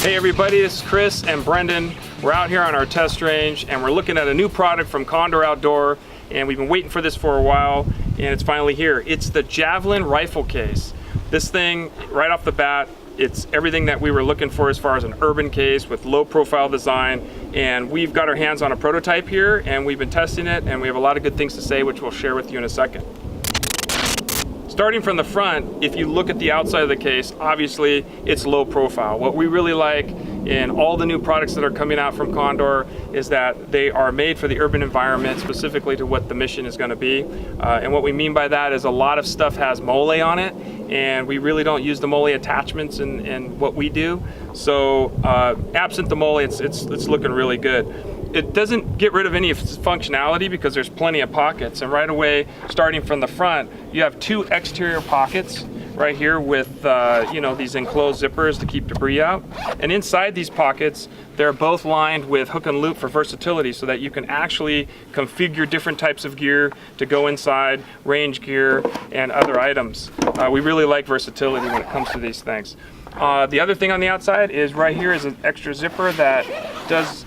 Hey everybody, this is Chris and Brendan. We're out here on our test range and we're looking at a new product from Condor Outdoor, and we've been waiting for this for a while and it's finally here. It's the Javelin rifle case. This thing, right off the bat, it's everything that we were looking for as far as an urban case with low profile design, and we've got our hands on a prototype here and we've been testing it and we have a lot of good things to say, which we'll share with you in a second. Starting from the front, if you look at the outside of the case, obviously it's low profile. What we really like in all the new products that are coming out from Condor is that they are made for the urban environment, specifically to what the mission is going to be. And what we mean by that is a lot of stuff has mole on it, and we really don't use the mole attachments in what we do. So absent the mole, it's looking really good. It doesn't get rid of any of its functionality because there's plenty of pockets, and right away, starting from the front, you have two exterior pockets right here with you know, these enclosed zippers to keep debris out. And inside these pockets, they're both lined with hook and loop for versatility so that you can actually configure different types of gear to go inside, range gear and other items. We really like versatility when it comes to these things. The other thing on the outside is right here is an extra zipper that does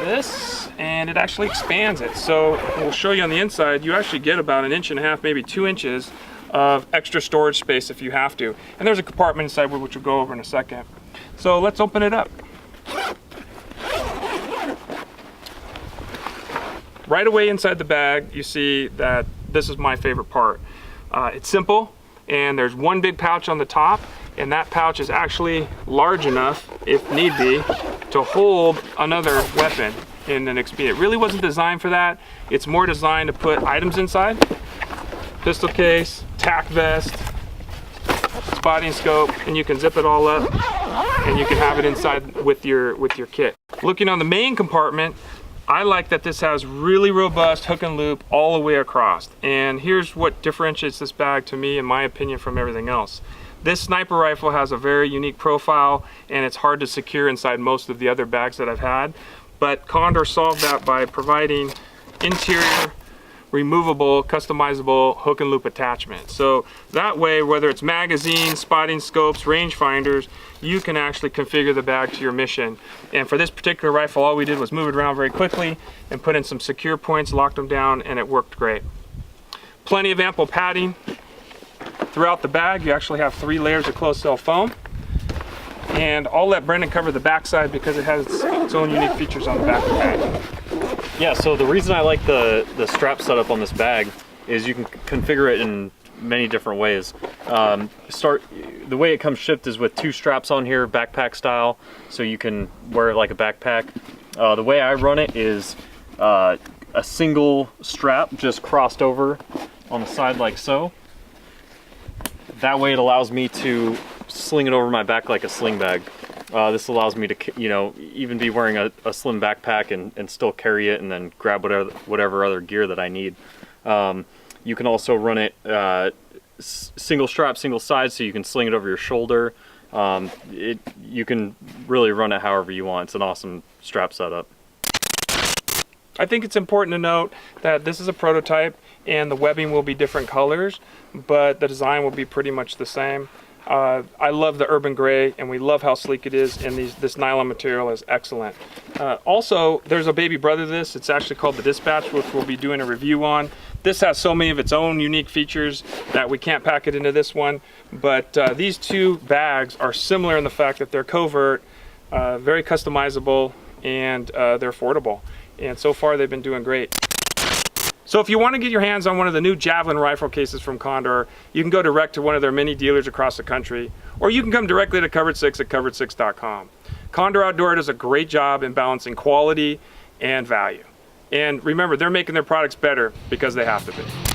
this, and it actually expands it. So we'll show you on the inside, you actually get about 1.5 inches, maybe 2 inches of extra storage space if you have to. And there's a compartment inside which we'll go over in a second. So let's open it up. Right away inside the bag, you see that this is my favorite part. It's simple, and there's one big pouch on the top, and that pouch is actually large enough, if need be, to hold another weapon in an expedient. It really wasn't designed for that. It's more designed to put items inside. Pistol case, tack vest, spotting scope, and you can zip it all up and you can have it inside with your kit. Looking on the main compartment, I like that this has really robust hook and loop all the way across. And here's what differentiates this bag to me, in my opinion, from everything else. This sniper rifle has a very unique profile and it's hard to secure inside most of the other bags that I've had. But Condor solved that by providing interior, removable, customizable hook and loop attachment. So that way, whether it's magazines, spotting scopes, range finders, you can actually configure the bag to your mission. And for this particular rifle, all we did was move it around very quickly and put in some secure points, locked them down, and it worked great. Plenty of ample padding throughout the bag. You actually have 3 layers of closed cell foam. And I'll let Brendan cover the backside because it has its own unique features on the back of the bag. Yeah, so the reason I like the strap setup on this bag is you can configure it in many different ways. The way it comes shipped is with 2 straps on here, backpack style, so you can wear it like a backpack. The way I run it is a single strap just crossed over on the side like so. That way it allows me to sling it over my back like a sling bag. This allows me to, you know, even be wearing a slim backpack and still carry it and then grab whatever other gear that I need. You can also run it single strap, single side, so you can sling it over your shoulder. You can really run it however you want. It's an awesome strap setup. I think it's important to note that this is a prototype and the webbing will be different colors, but the design will be pretty much the same. I love the urban gray and we love how sleek it is, and this nylon material is excellent. Also, there's a baby brother to this. It's actually called the Dispatch, which we'll be doing a review on. This has so many of its own unique features that we can't pack it into this one, but these 2 bags are similar in the fact that they're covert, very customizable, and they're affordable. And so far they've been doing great. So if you want to get your hands on one of the new Javelin rifle cases from Condor, you can go direct to one of their many dealers across the country, or you can come directly to Covered 6 at covered6.com. Condor Outdoor does a great job in balancing quality and value. And remember, they're making their products better because they have to be.